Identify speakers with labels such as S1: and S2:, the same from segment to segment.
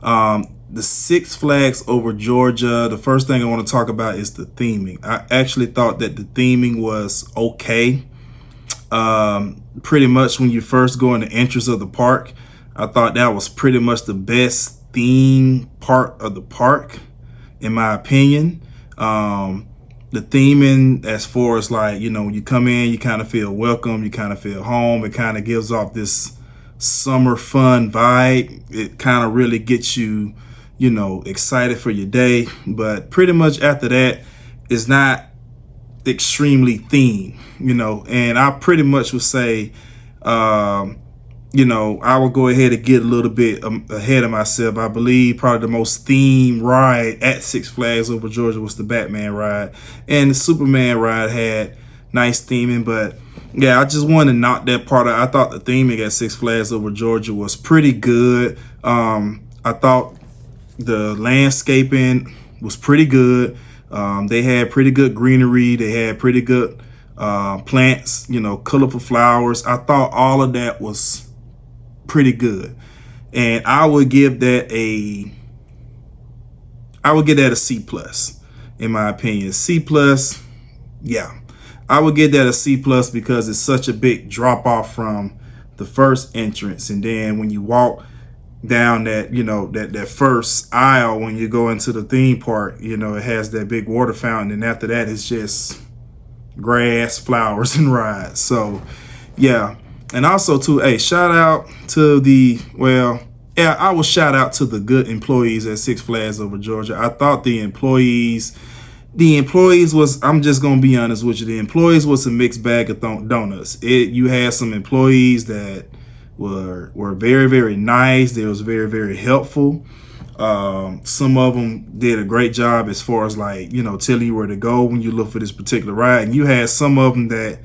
S1: The Six Flags Over Georgia, the first thing I want to talk about is the theming. I actually thought that the theming was okay. Pretty much when you first go in the entrance of the park, I thought that was pretty much the best theme part of the park, in my opinion. The theming, as far as like, you know, when you come in, you kind of feel welcome, you kind of feel home. It kind of gives off this summer fun vibe. It kind of really gets you, you know, excited for your day. But pretty much after that, it's not extremely themed, you know. And I pretty much would say, you know, I will go ahead and get a little bit ahead of myself. I believe probably the most themed ride at Six Flags Over Georgia was the Batman ride, and the Superman ride had nice theming. But yeah, I just wanted to knock that part out. I thought the theming at Six Flags Over Georgia was pretty good. I thought the landscaping was pretty good. They had pretty good greenery. They had pretty good plants, you know, colorful flowers. I thought all of that was pretty good, and I would give that a C plus, in my opinion. C plus, yeah, I would give that a C plus because it's such a big drop off from the first entrance, and then when you walk down that, you know, that first aisle when you go into the theme park, you know, it has that big water fountain, and after that it's just grass, flowers, and rides. So yeah. And also too, hey, shout out to I will shout out to the good employees at Six Flags Over Georgia. I thought the employees was, I'm just gonna be honest with you, the employees was a mixed bag of donuts. You had some employees that were very, very nice. They was very, very helpful. Some of them did a great job as far as, like, you know, telling you where to go when you look for this particular ride. And you had some of them that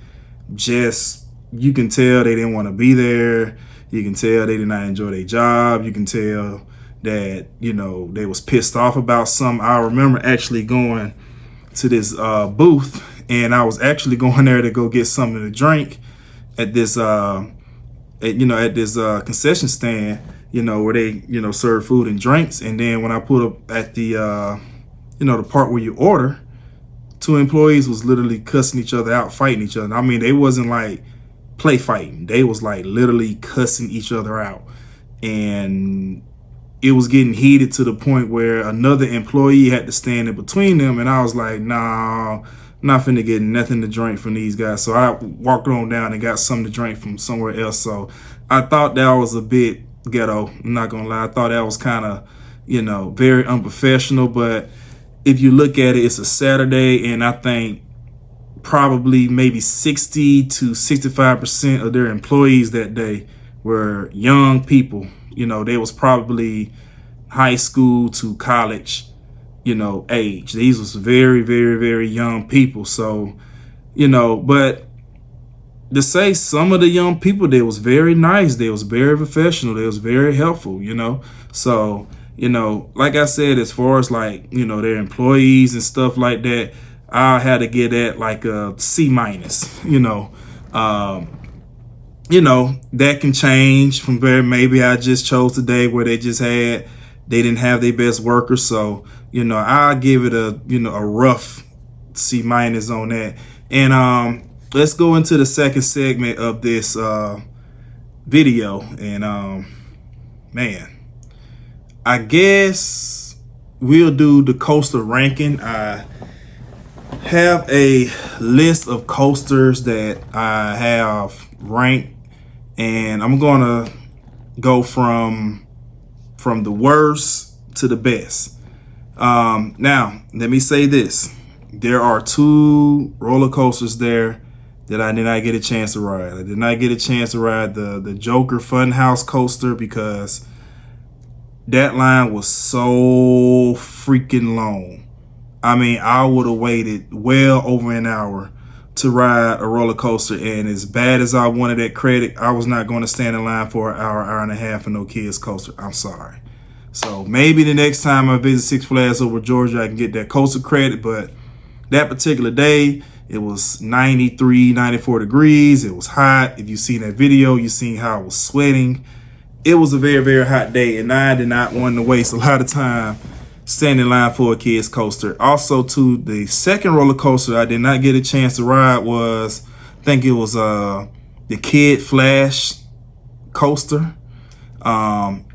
S1: just, you can tell they didn't want to be there. You can tell they did not enjoy their job. You can tell that, you know, they was pissed off about something. I remember actually going to this booth, and I was actually going there to go get something to drink at this concession stand, you know, where they, you know, serve food and drinks. And then when I put up at the the part where you order, two employees was literally cussing each other out, fighting each other. I mean, they wasn't like play fighting. They was like literally cussing each other out, and it was getting heated to the point where another employee had to stand in between them, and I was like, nah, I'm not finna get nothing to drink from these guys. So I walked on down and got something to drink from somewhere else. So I thought that was a bit ghetto, I'm not gonna lie. I thought that was kind of, you know, very unprofessional. But if you look at it, it's a Saturday, and I think probably maybe 60 to 65% of their employees that day were young people. You know, they was probably high school to college, you know, age. These was very, very, very young people. So, you know, but to say some of the young people, they was very nice. They was very professional. They was very helpful, you know. So, you know, like I said, as far as like, you know, their employees and stuff like that, I had to get that like a C minus, you know. You know, that can change from where maybe I just chose today where they didn't have their best workers. So, you know, I'll give it a, you know, a rough C minus on that. And let's go into the second segment of this video. And man, I guess we'll do the coaster ranking. I have a list of coasters that I have ranked, and I'm gonna go from the worst to the best. Now, let me say this. There are two roller coasters there that I did not get a chance to ride. I did not get a chance to ride the Joker Funhouse coaster because that line was so freaking long. I mean, I would have waited well over an hour to ride a roller coaster, and as bad as I wanted that credit, I was not going to stand in line for an hour and a half for no kids coaster. I'm sorry. So maybe the next time I visit Six Flags Over Georgia, I can get that coaster credit. But that particular day, it was 93, 94 degrees. It was hot. If you seen that video, you seen how I was sweating. it was a very, very hot day, and I did not want to waste a lot of time standing in line for a kid's coaster. Also, to the second roller coaster I did not get a chance to ride was, I think it was the Kid Flash coaster.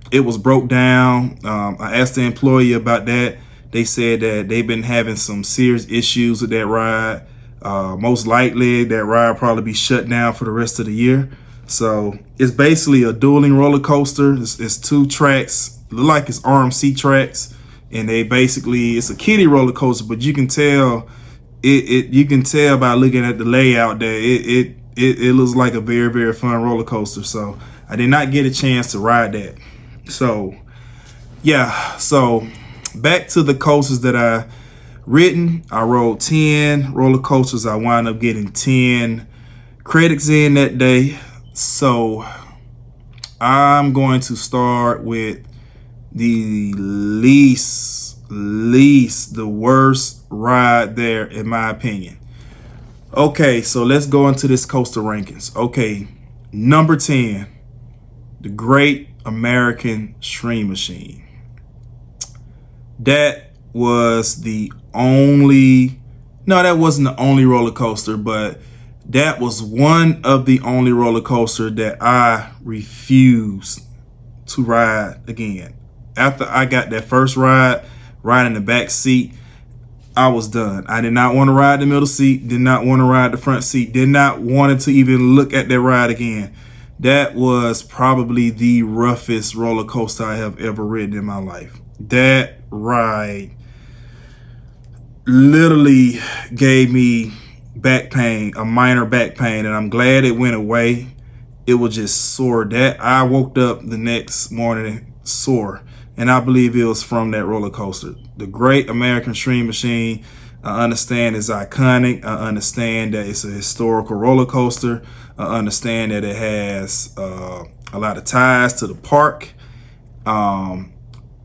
S1: It was broke down. I asked the employee about that. They said that they've been having some serious issues with that ride. Most likely that ride will probably be shut down for the rest of the year. So it's basically a dueling roller coaster. It's two tracks, look like it's RMC tracks, and it's a kiddie roller coaster, but you can tell you can tell by looking at the layout that it looks like a very, very fun roller coaster. So I did not get a chance to ride that. So yeah, so back to the coasters that I ridden. I rode 10 roller coasters. I wound up getting 10 credits in that day. So I'm going to start with the the worst ride there, in my opinion. Okay, so let's go into this coaster rankings. Okay, number 10, the Great American Stream Machine. That was the only, no, that wasn't the only roller coaster, but that was one of the only roller coaster that I refused to ride again. After I got that first ride in the back seat, I was done. I did not want to ride the middle seat, did not want to ride the front seat, did not want to even look at that ride again. That was probably the roughest roller coaster I have ever ridden in my life. That ride literally gave me back pain, a minor back pain, and I'm glad it went away. It was just sore. That I woke up the next morning sore, and I believe it was from that roller coaster. The Great American Stream Machine, I understand, is iconic. I understand that it's a historical roller coaster. I understand that it has a lot of ties to the park.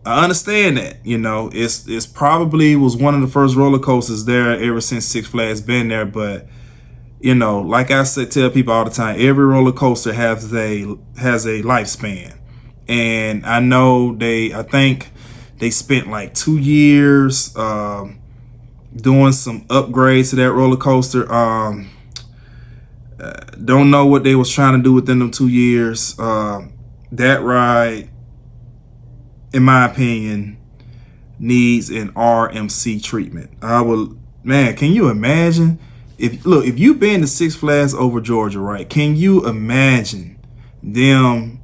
S1: I understand that, you know, it's probably was one of the first roller coasters there ever since Six Flags been there. But, you know, like I said, tell people all the time, every roller coaster has a lifespan. And I know I think they spent like 2 years doing some upgrades to that roller coaster. Don't know what they was trying to do within them 2 years. That ride, in my opinion, needs an RMC treatment. Man, can you imagine? If you've been to Six Flags Over Georgia, right? Can you imagine them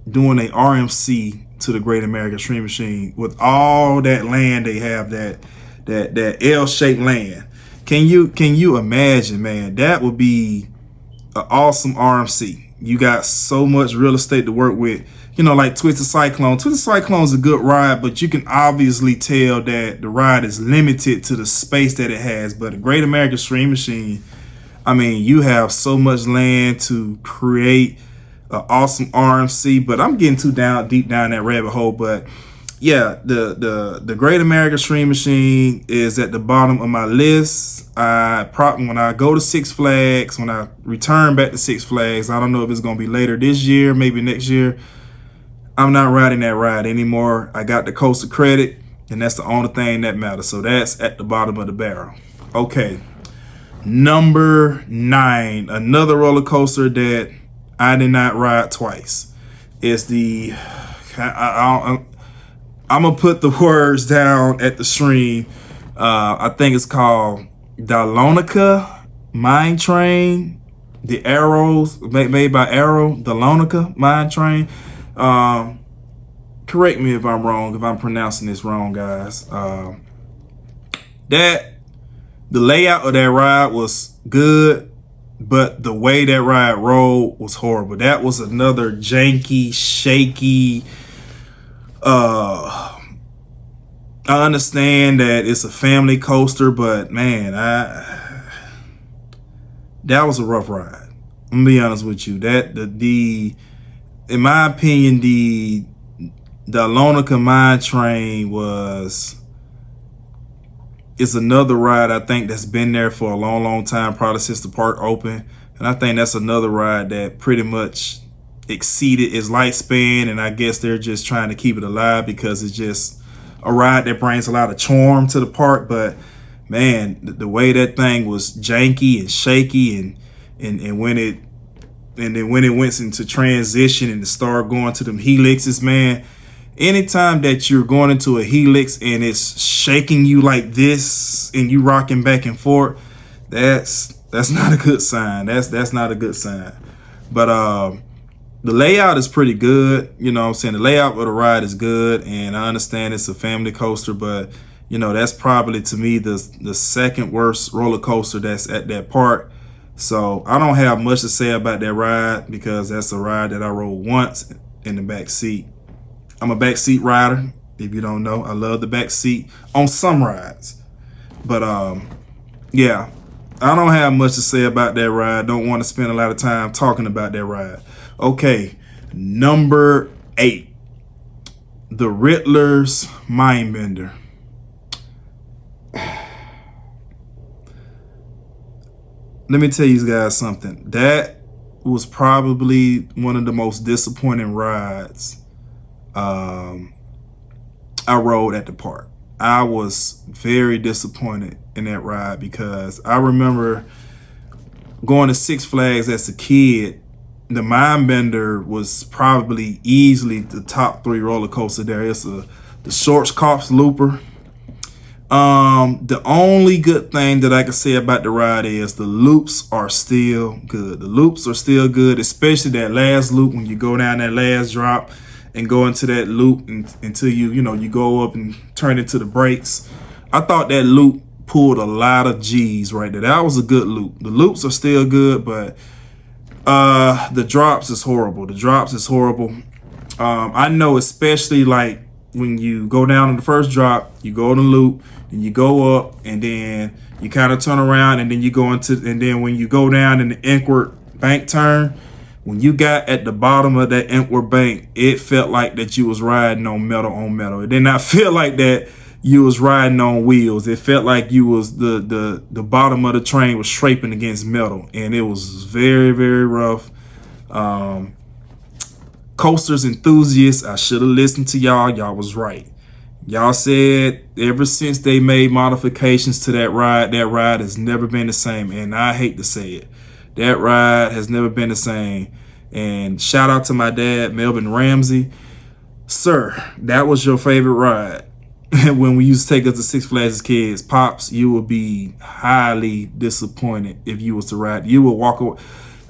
S1: doing a RMC to the Great American Stream Machine with all that land they have, that L-shaped land? Can you imagine, man? That would be an awesome RMC. You got so much real estate to work with. You know, like Twisted Cyclone. Twisted Cyclone is a good ride, but you can obviously tell that the ride is limited to the space that it has. But a Great American Stream Machine, I mean, you have so much land to create an awesome RMC. But I'm getting too deep down that rabbit hole. But yeah, the Great American Stream Machine is at the bottom of my list. When I go to Six Flags, when I return back to Six Flags, I don't know if it's going to be later this year, maybe next year, I'm not riding that ride anymore. I got the coaster credit, and that's the only thing that matters. So that's at the bottom of the barrel. Okay, number 9, another roller coaster that I did not ride twice. It's the I'm gonna put the words down at the stream. I think it's called Dahlonega Mine Train. The Arrows, made by Arrow. Dahlonega Mine Train. Correct me if I'm wrong, if I'm pronouncing this wrong, guys. The layout of that ride was good, but the way that ride rolled was horrible. That was another janky, shaky. I understand that it's a family coaster, but man, that was a rough ride. I'm gonna be honest with you. In my opinion, the Dahlonega Mine Train is another ride I think that's been there for a long, long time, probably since the park opened. And I think that's another ride that pretty much exceeded its lifespan, and I guess they're just trying to keep it alive because it's just a ride that brings a lot of charm to the park. But man, the way that thing was janky and shaky, and when it went into transition and it started going to them helixes, man, anytime that you're going into a helix and it's shaking you like this and you rocking back and forth, that's not a good sign. That's not a good sign. But the layout is pretty good. You know what I'm saying? The layout of the ride is good, and I understand it's a family coaster, but you know, that's probably to me the second worst roller coaster that's at that park. So I don't have much to say about that ride because that's a ride that I rode once in the back seat. I'm a back seat rider. If you don't know, I love the back seat on some rides. But yeah, I don't have much to say about that ride. Don't want to spend a lot of time talking about that ride. Okay, number 8, the Riddler's Mindbender. Let me tell you guys something. That was probably one of the most disappointing rides I rode at the park. I was very disappointed in that ride because I remember going to Six Flags as a kid. The Mindbender was probably easily the top 3 roller coaster there. It's the Schwarzkopf Looper. The only good thing that I can say about the ride is the loops are still good. The loops are still good, especially that last loop when you go down that last drop and go into that loop until you go up and turn into the brakes. I thought that loop pulled a lot of G's right there. That was a good loop. The loops are still good, but the drops is horrible. The drops is horrible. I know, especially like when you go down in the first drop, you go in the loop, and you go up, and then you kind of turn around, and then you go into, and then when you go down in the inward bank turn, when you got at the bottom of that inward bank, it felt like that you was riding on metal on metal. It did not feel like that you was riding on wheels. It felt like you was the bottom of the train was scraping against metal, and it was very, very rough. Coasters enthusiasts, I should have listened to y'all. Y'all was right. Y'all said ever since they made modifications to that ride has never been the same. And I hate to say it, that ride has never been the same. And shout out to my dad, Melvin Ramsey. Sir, that was your favorite ride. When we used to take us to Six Flags as kids, Pops, you would be highly disappointed if you was to ride. You would walk away.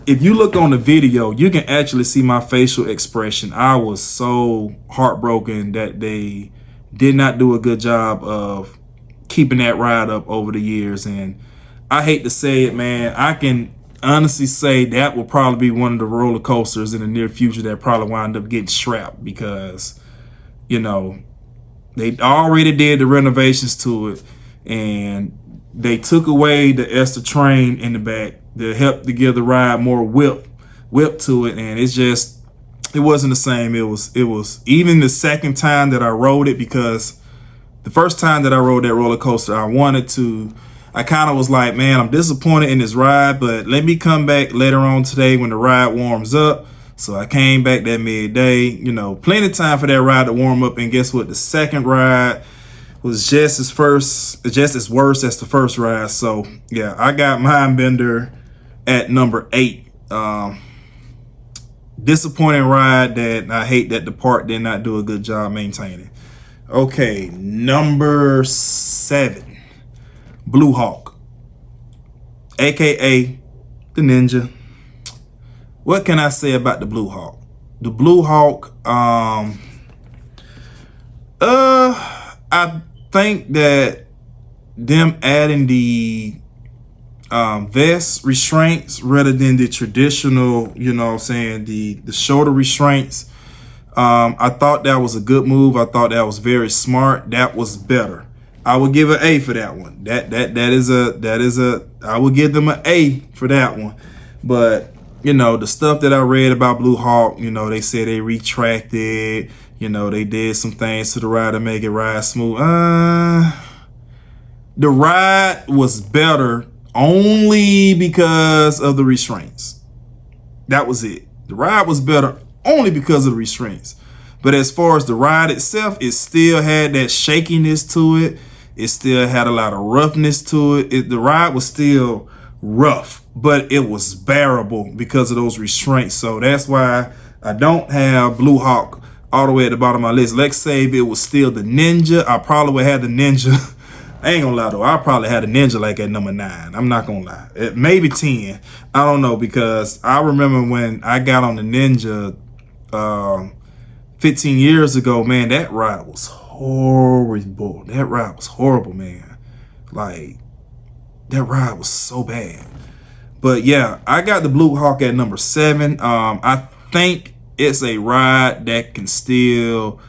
S1: If you look on the video, you can actually see my facial expression. I was so heartbroken that they did not do a good job of keeping that ride up over the years. And I hate to say it, man, I can honestly say that will probably be one of the roller coasters in the near future that probably wind up getting scrapped because, you know, they already did the renovations to it and they took away the Esther train in the back to help to give the ride more whip to it, and it wasn't the same. It was even the second time that I rode it, because the first time that I rode that roller coaster, I kind of was like, man, I'm disappointed in this ride, but let me come back later on today when the ride warms up. So I came back that midday, plenty of time for that ride to warm up, and guess what? The second ride was just as worse as the first ride. So yeah, I got Mindbender at number 8. Disappointing ride that I hate that the park did not do a good job maintaining. Okay, number 7, Blue Hawk, aka the Ninja. What can I say about the Blue Hawk? The Blue Hawk, I think that them adding the vest restraints rather than the traditional, the shoulder restraints, I thought that was a good move. I thought that was very smart. That was better. I would give an A for that one. I would give them an A for that one. But the stuff that I read about Blue Hawk, they said they retracted, they did some things to the ride to make it ride smooth. The ride was better only because of the restraints. That was it. The ride was better only because of the restraints. But as far as the ride itself, it still had that shakiness to it. It still had a lot of roughness to it. The ride was still rough, but it was bearable because of those restraints. So that's why I don't have Blue Hawk all the way at the bottom of my list. Let's say if it was still the Ninja, I probably would have the Ninja. I ain't gonna lie though, I probably had a Ninja like at number 9. I'm not gonna lie. Maybe 10. I don't know, because I remember when I got on the Ninja 15 years ago, man, that ride was horrible. That ride was horrible, man. Like, that ride was so bad. But yeah, I got the Blue Hawk at number 7. I think it's a ride that can still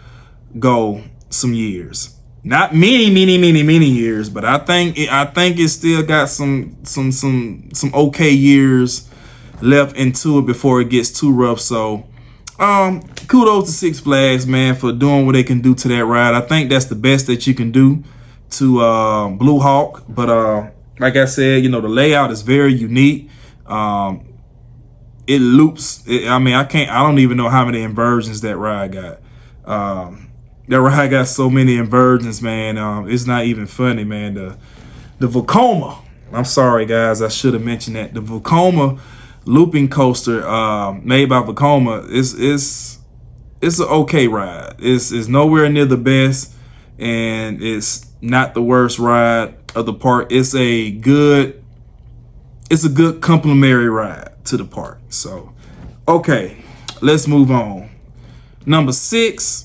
S1: go some years. Not many years, but I think it still got some okay years left into it before it gets too rough. So kudos to Six Flags, man, for doing what they can do to that ride. I think that's the best that you can do to Blue Hawk. But like I said, you know, the layout is very unique. It loops. I don't even know how many inversions that ride got. That ride got so many inversions, man. It's not even funny, man. The Vekoma. I'm sorry, guys. I should have mentioned that. The Vekoma looping coaster made by Vekoma it's an okay ride. It's nowhere near the best, and it's not the worst ride of the park. It's a good complimentary ride to the park. So, okay, let's move on. Number 6.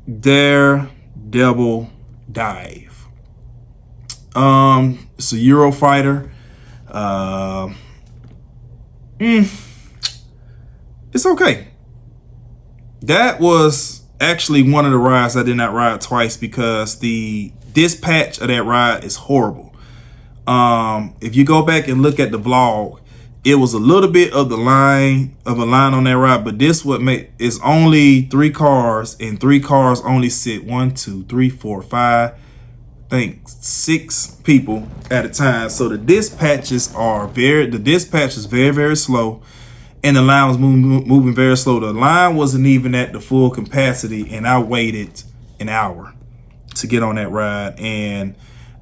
S1: Daredevil Dive. It's a Eurofighter. It's okay. That was actually one of the rides I did not ride twice because the dispatch of that ride is horrible. If you go back and look at the vlog, it was a little bit of a line on that ride, but this would make it's only 3 cars, and 3 cars only sit 1, 2, 3, 4, 5, I think 6 people at a time. So the dispatch is very, very slow, and the line was moving very slow. The line wasn't even at the full capacity, and I waited an hour to get on that ride. And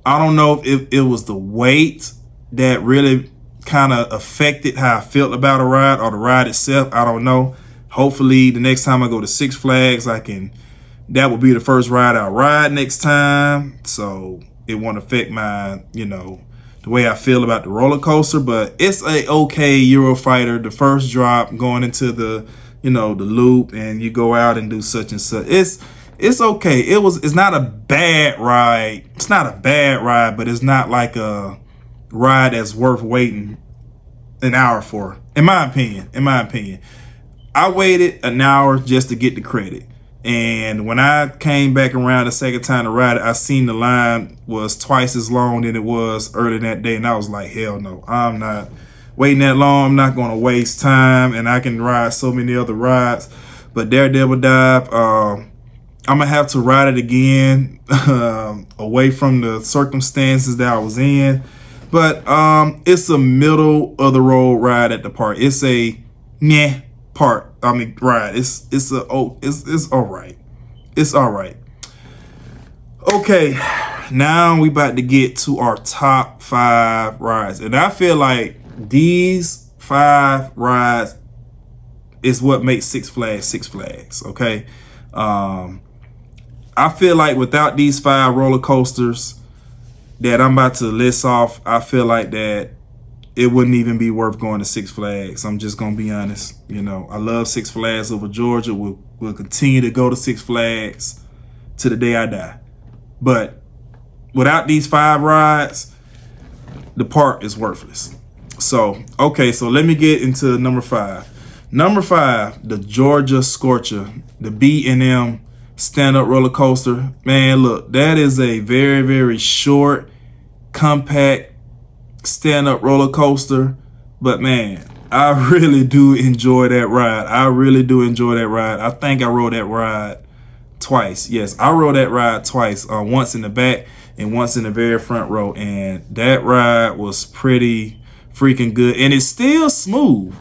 S1: I don't know if it was the wait that really kind of affected how I felt about a ride, or the ride itself. I don't know. Hopefully the next time I go to Six Flags, that will be the first ride I ride next time, so it won't affect my, the way I feel about the roller coaster. But it's a okay Eurofighter. The first drop going into the the loop, and you go out and do such and such. It's okay. It's not a bad ride. It's not a bad ride, but it's not like a ride that's worth waiting an hour for, in my opinion. I waited an hour just to get the credit, and when I came back around the second time to ride it, I seen the line was twice as long than it was earlier that day, and I was like, hell no, I'm not waiting that long. I'm not going to waste time, and I can ride so many other rides. But Daredevil Dive, I'm gonna have to ride it again away from the circumstances that I was in. But it's a middle of the road ride at the park. It's a ride. It's all right. It's all right. Okay, now we about to get to our top 5 rides, and I feel like these 5 rides is what makes Six Flags Six Flags. Okay, I feel like without these 5 roller coasters that I'm about to list off, I feel like that it wouldn't even be worth going to Six Flags. I'm just gonna be honest. I love Six Flags over Georgia. We'll continue to go to Six Flags to the day I die. But without these 5 rides, the park is worthless. So, okay, so let me get into number 5. Number 5, the Georgia Scorcher, the B&M stand-up roller coaster. Man, look, that is a very, very short, compact stand-up roller coaster, but man, I really do enjoy that ride. I think I rode that ride twice. Yes, I rode that ride twice, once in the back and once in the very front row, and that ride was pretty freaking good, and it's still smooth.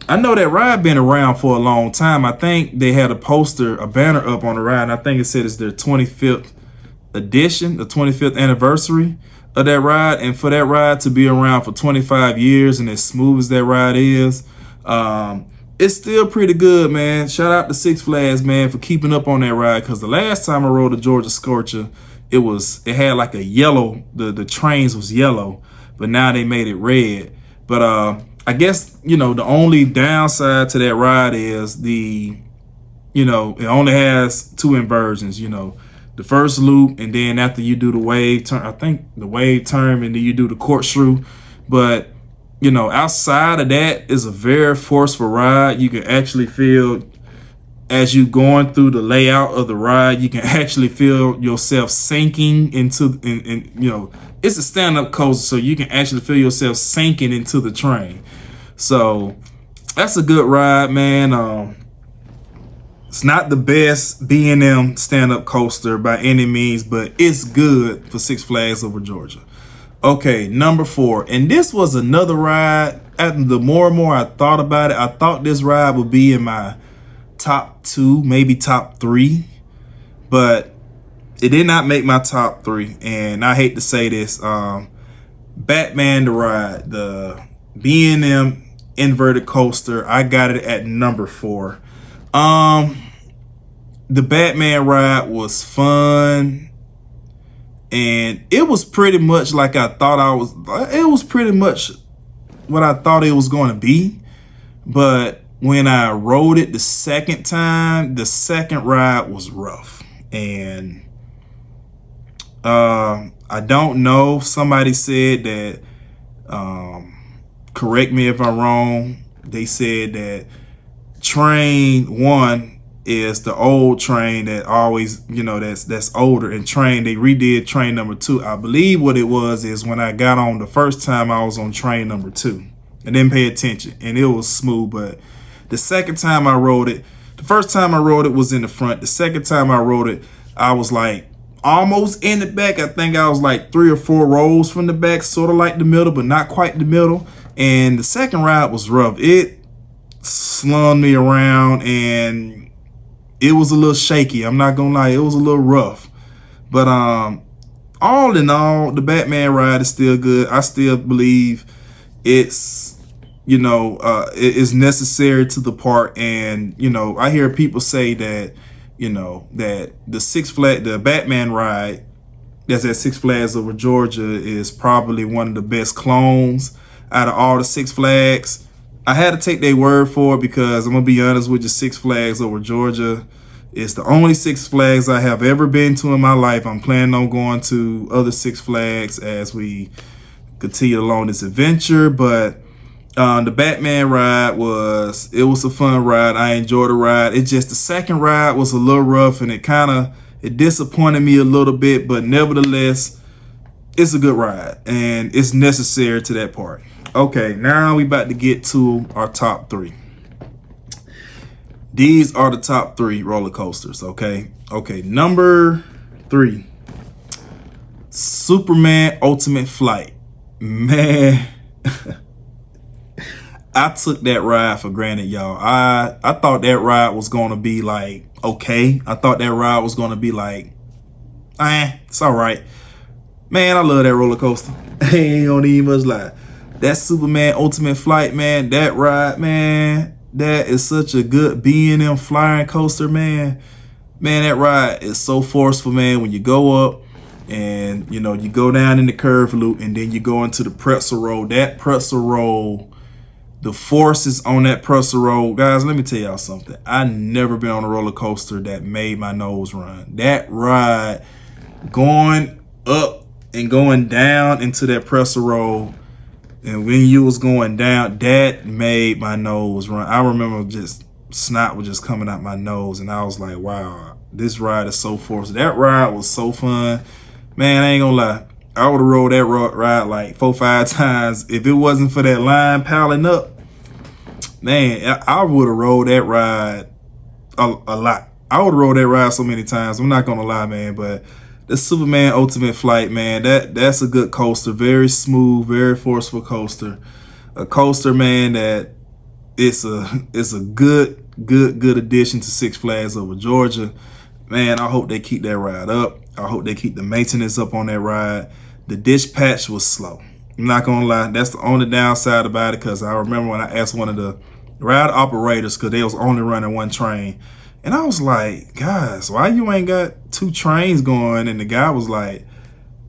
S1: I know that ride been around for a long time. I think they had a poster, a banner up on the ride, and I think it said it's their 25th edition, the 25th anniversary of that ride. And for that ride to be around for 25 years and as smooth as that ride is, it's still pretty good, man. Shout out to Six Flags, man, for keeping up on that ride, because the last time I rode a Georgia Scorcher, it had like a yellow, the trains was yellow, but now they made it red. But I guess, you know, the only downside to that ride is it only has 2 inversions, you know, the first loop, and then after you do the wave turn, I think the wave turn, and then you do the corkscrew. But, you know, outside of that, is a very forceful ride. You can actually feel, as you going through the layout of the ride, you can actually feel yourself sinking into, and you know, it's a stand-up coaster, so you can actually feel yourself sinking into the train. So that's a good ride, man. It's not the best B&M stand-up coaster by any means, but it's good for Six Flags Over Georgia. Okay, number 4. And this was another ride. The more and more I thought about it, I thought this ride would be in my top 2, maybe top 3. But it did not make my top 3. And I hate to say this. Batman the Ride, the B&M inverted coaster, I got it at number 4. The Batman ride was fun, and it was pretty much like I thought it was pretty much what I thought it was going to be. But when I rode it the second time, the second ride was rough. And I don't know, somebody said that, correct me if I'm wrong, they said that train 1 is the old train that always, you know, that's older, and they redid train number 2. I believe what it was is when I got on the first time, I was on train number 2. I didn't pay attention, and it was smooth. But the second time I rode it, the first time I rode it was in the front. The second time I rode it, I was like almost in the back. I think I was like 3 or 4 rows from the back, sort of like the middle, but not quite the middle. And the second ride was rough. It slung me around, and it was a little shaky. I'm not gonna lie, it was a little rough. But all in all, the Batman ride is still good. I still believe it's, you know, it is necessary to the park. And, you know, I hear people say that, you know, that the Batman ride that's at Six Flags Over Georgia is probably one of the best clones out of all the Six Flags. I had to take their word for it, because I'm gonna be honest with you, Six Flags Over Georgia is the only Six Flags I have ever been to in my life. I'm planning on going to other Six Flags as we continue along this adventure. But the Batman ride was a fun ride. I enjoyed the ride. It's just the second ride was a little rough, and it disappointed me a little bit, but nevertheless, it's a good ride, and it's necessary to that park. Okay, now we about to get to our top 3. These are the top 3 roller coasters, okay? Okay, number 3, Superman Ultimate Flight. Man, I took that ride for granted, y'all. I thought that ride was going to be like, okay. I thought that ride was going to be like, it's all right. Man, I love that roller coaster. I ain't gonna even much lie. That Superman Ultimate Flight, man, that ride, man, that is such a good B&M flying coaster, man. Man, that ride is so forceful, man. When you go up and, you know, you go down in the curve loop, and then you go into the pretzel roll. That pretzel roll, the forces on that pretzel roll, guys, let me tell y'all something. I never been on a roller coaster that made my nose run. That ride, going up and going down into that pretzel roll, and when you was going down, that made my nose run. I remember just snot was just coming out my nose, and I was like, wow, this ride is so forceful. That ride was so fun. Man, I ain't gonna lie. I would have rode that ride like 4 or 5 times. If it wasn't for that line piling up, man, I would have rode that ride a lot. I would have rode that ride so many times. I'm not gonna lie, man, but the Superman Ultimate Flight, man, that's a good coaster. Very smooth, very forceful coaster. A coaster, man, that it's a good addition to Six Flags Over Georgia. Man, I hope they keep that ride up. I hope they keep the maintenance up on that ride. The dispatch was slow. I'm not gonna lie, that's the only downside about it, because I remember when I asked one of the ride operators, because they was only running one train, and I was like, guys, why you ain't got 2 trains going? And the guy was like,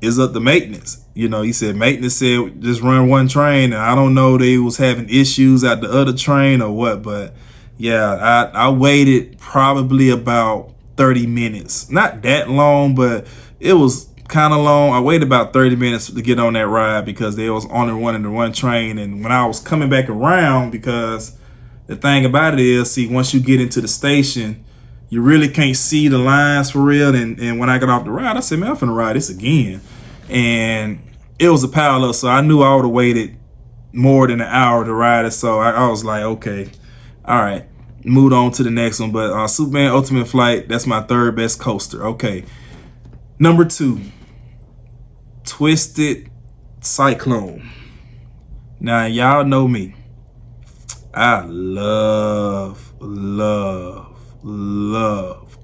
S1: it's up to maintenance. You know, he said maintenance said just run one train, and I don't know, they was having issues at the other train or what, but yeah, I waited probably about 30 minutes. Not that long, but it was kind of long. I waited about 30 minutes to get on that ride because they was only running the one train. And when I was coming back around, because the thing about it is, see, once you get into the station, you really can't see the lines for real. And when I got off the ride, I said, man, I'm finna ride this again. And it was a pile up, so I knew I would have waited more than an hour to ride it. So I was like, okay, all right, moved on to the next one. But Superman Ultimate Flight, that's my 3rd best coaster. Okay, number 2, Twisted Cyclone. Now, y'all know me. I love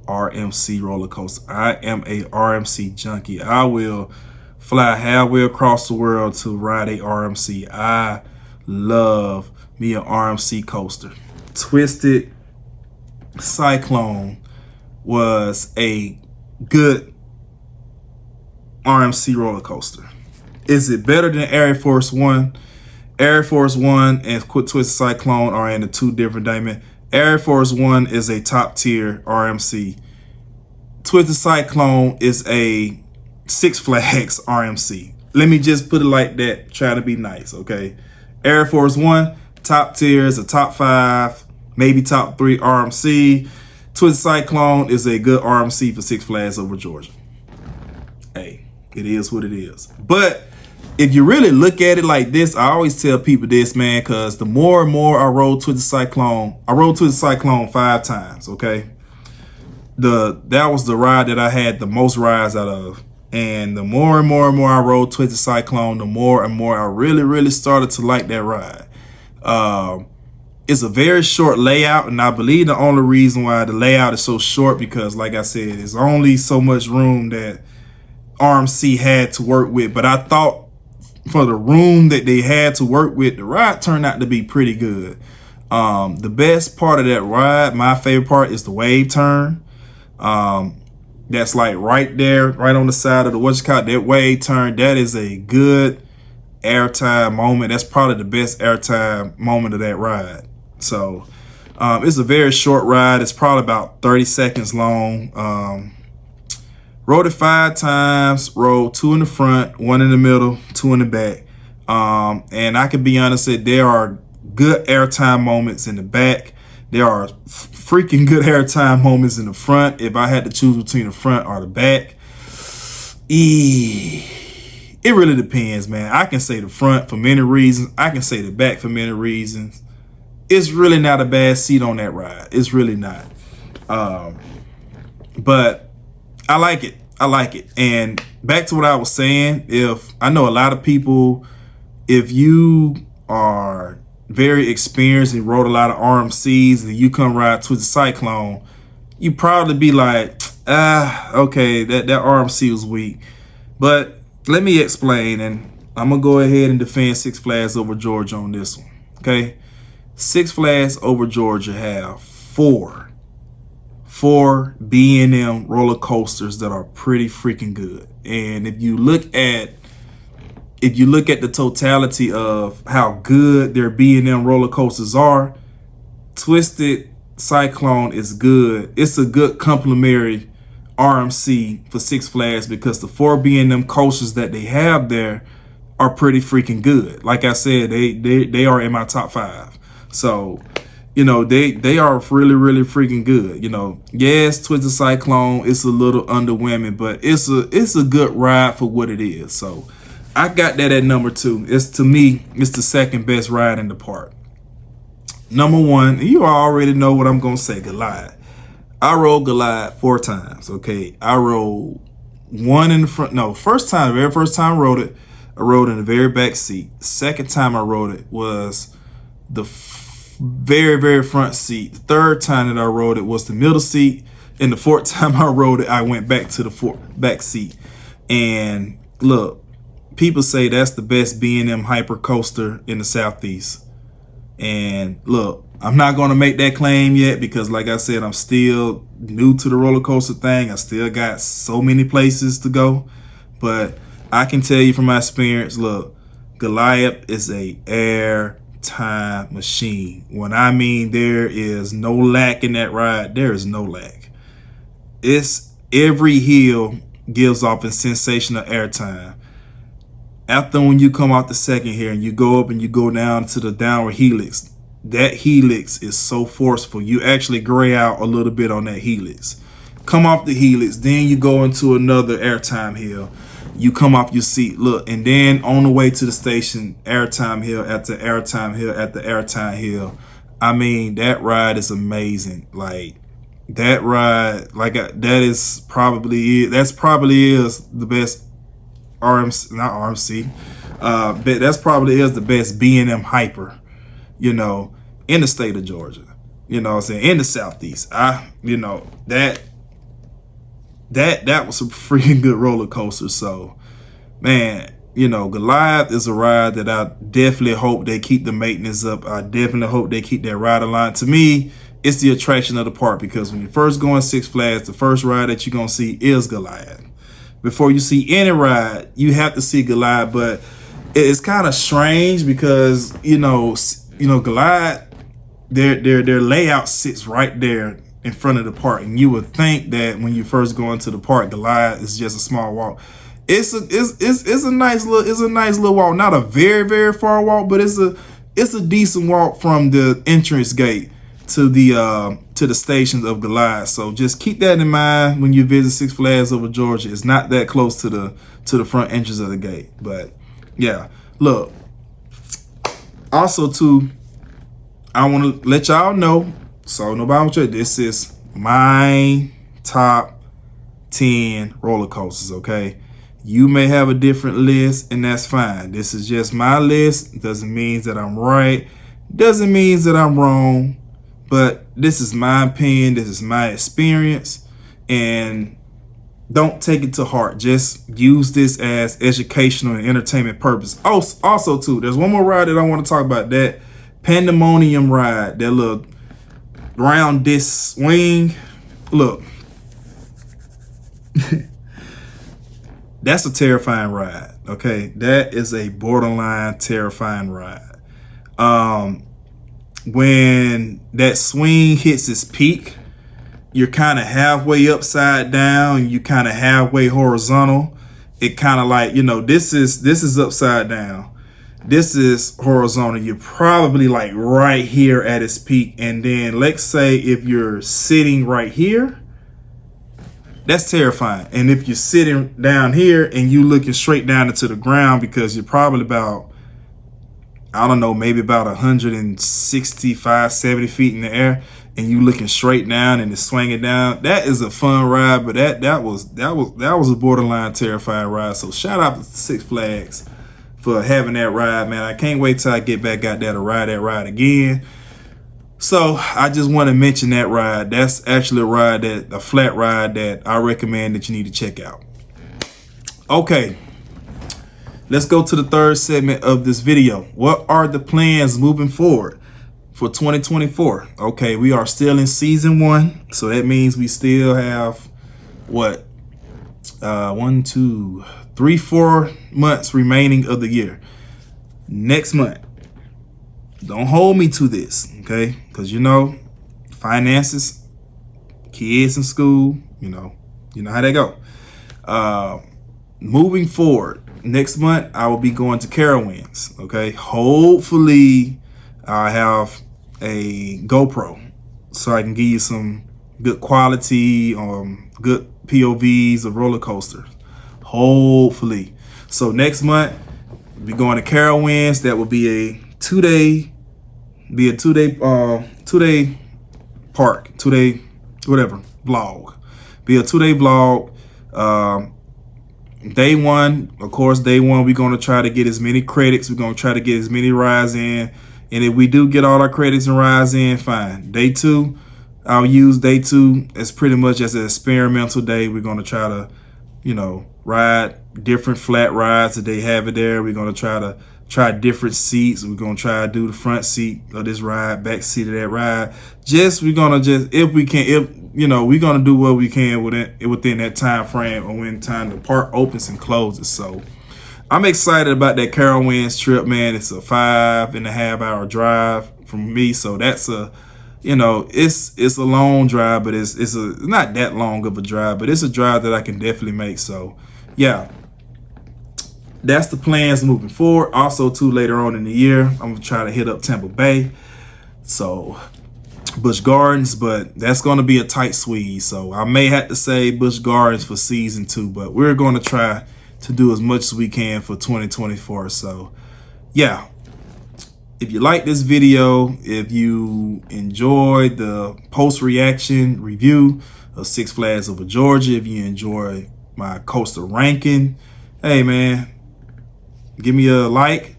S1: RMC roller coaster. I am a RMC junkie. I will fly halfway across the world to ride a RMC. I love me an RMC coaster. Twisted Cyclone was a good RMC roller coaster. Is it better than Air Force One? Air Force One and Twisted Cyclone are in the 2 different dimensions. Air Force One is a top tier RMC. Twisted Cyclone is a Six Flags RMC. Let me just put it like that, try to be nice, okay? Air Force One, top tier, is a top 5, maybe top 3 RMC. Twisted Cyclone is a good RMC for Six Flags Over Georgia. Hey, it is what it is. But if you really look at it like this, I always tell people this, man, because the more and more I rode Twisted Cyclone, I rode Twisted Cyclone 5 times, okay? That was the ride that I had the most rides out of. And the more and more I rode Twisted Cyclone, the more and more I really started to like that ride. It's a very short layout, and I believe the only reason why the layout is so short, because like I said, there's only so much room that RMC had to work with. But I thought for the room that they had to work with, the ride turned out to be pretty good. The best part of that ride, my favorite part, is the wave turn. That's like right there, right on the side of the that wave turn. That is a good airtime moment. That's probably the best airtime moment of that ride. So it's a very short ride. It's probably about 30 seconds long. Rode it 5 times, rode 2 in the front, 1 in the middle, 2 in the back. And I can be honest, that there are good airtime moments in the back. There are freaking good airtime moments in the front. If I had to choose between the front or the back, it really depends, man. I can say the front for many reasons. I can say the back for many reasons. It's really not a bad seat on that ride. It's really not. But I like it. I like it. And back to what I was saying, I know a lot of people, if you are very experienced and rode a lot of RMCs and you come ride Twisted Cyclone, you probably be like, okay, that RMC was weak. But let me explain, and I'm gonna go ahead and defend Six Flags Over Georgia on this one. Okay, Six Flags Over Georgia have four B&M roller coasters that are pretty freaking good. And if you look at the totality of how good their B&M roller coasters are, Twisted Cyclone is good. It's a good complementary RMC for Six Flags, because the 4 B&M coasters that they have there are pretty freaking good. Like I said, they are in my top 5. So, you know, they are really, really freaking good. You know, yes, Twisted Cyclone, it's a little underwhelming, but it's a good ride for what it is. So I got that at number 2. To me, it's the second best ride in the park. Number 1, you already know what I'm gonna say, Goliath. I rode Goliath 4 times. Okay, I rode 1 in the front. No, the very first time I rode it in the very back seat. Second time I rode it was the very, very front seat. The third time that I rode it was the middle seat. And the fourth time I rode it, I went back to the back seat. And look, people say that's the best B&M hyper coaster in the Southeast. And look, I'm not going to make that claim yet because, like I said, I'm still new to the roller coaster thing. I still got so many places to go. But I can tell you from my experience, look, Goliath is a airtime machine. When I mean there is no lack in that ride, there is no lack. It's every hill gives off a sensation of airtime. After when you come off the second here and you go up and you go down to the downward helix, that helix is so forceful. You actually gray out a little bit on that helix. Come off the helix, then you go into another airtime hill. You come off your seat, look, and then on the way to the station, airtime hill after airtime hill after airtime hill. I mean, that ride is amazing. Like, that ride, like, that is probably it. That's probably is the best RMC, not RMC, but that's probably is the best B&M hyper, you know, in the state of Georgia. You know what I'm saying? In the Southeast. You know, that was a freaking good roller coaster. So, man, you know, Goliath is a ride that I definitely hope they keep the maintenance up. I definitely hope they keep that ride aligned. To me, it's the attraction of the park, because when you first go in Six Flags, the first ride that you're going to see is Goliath. Before you see any ride, you have to see Goliath. But it's kind of strange because, you know, Goliath, their layout sits right there in front of the park, and you would think that when you first go into the park, Goliath is just a small walk. It's a nice little walk, not a very, very far walk, but it's a decent walk from the entrance gate to the stations of Goliath. So just keep that in mind when you visit Six Flags over Georgia. It's not that close to the front entrance of the gate. But yeah, look. Also too, I want to let y'all know, so nobody will, this is my top 10 roller coasters, okay? You may have a different list, and that's fine. This is just my list. Doesn't mean that I'm right. Doesn't mean that I'm wrong. But this is my opinion. This is my experience. And don't take it to heart. Just use this as educational and entertainment purpose. Also too, there's one more ride that I want to talk about. That Pandemonium ride. That little round disc swing. Look. That's a terrifying ride, okay? That is a borderline terrifying ride. When that swing hits its peak, you're kind of halfway upside down, you kind of halfway horizontal. It kind of like, you know, this is upside down. This is horizontal. You're probably like right here at its peak. And then let's say if you're sitting right here, that's terrifying. And if you're sitting down here and you looking straight down into the ground, because you're probably about, I don't know, maybe about 165, 70 feet in the air, and you looking straight down and it's swinging down, that is a fun ride. But that was a borderline terrifying ride. So shout out to Six Flags for having that ride, man. I can't wait till I get back out there to ride that ride again. So I just want to mention that ride. That's actually a flat ride that I recommend that you need to check out. Okay, let's go to the third segment of this video. What are the plans moving forward for 2024? Okay, we are still in season 1, so that means we still have what, 1, 2, 3, 4 months remaining of the year. Next month, don't hold me to this, okay? Because, you know, finances, kids in school, you know how they go. Moving forward, next month, I will be going to Carowinds, okay? Hopefully, I have a GoPro so I can give you some good quality, good POVs of roller coasters. Hopefully. So next month, we'll be going to Carowinds. That will be a two-day park, 2-day, whatever, vlog. Be a 2-day vlog. Day one, we're going to try to get as many credits. We're going to try to get as many rides in And if we do get all our credits and rides in, fine. Day 2, I'll use day 2 as pretty much as an experimental day. We're going to try to, you know, ride different flat rides that they have it there. We're going to try different seats. We're going to try to do the front seat of this ride, back seat of that ride. We're going to if we can, you know, we're going to do what we can within that time frame or when time the park opens and closes. So I'm excited about that Carowinds trip, man. It's a 5.5 hour drive from me. So that's a, you know, it's a long drive, but it's not that long of a drive, but it's a drive that I can definitely make. So yeah, that's the plans moving forward. Also too, later on in the year, I'm gonna try to hit up Tampa Bay, so Busch Gardens, but that's gonna be a tight squeeze. So I may have to say Busch Gardens for season 2, but we're gonna try to do as much as we can for 2024. So yeah, if you like this video, if you enjoyed the post reaction review of Six Flags Over Georgia, if you enjoy my coaster ranking, hey man, give me a like,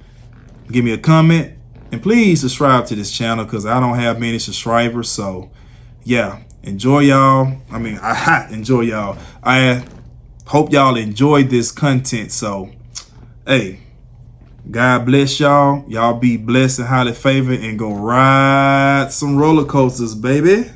S1: give me a comment, and please subscribe to this channel because I don't have many subscribers. So yeah, enjoy y'all. I enjoy y'all. I hope y'all enjoyed this content. So hey, God bless y'all. Y'all be blessed and highly favored, and go ride some roller coasters, baby.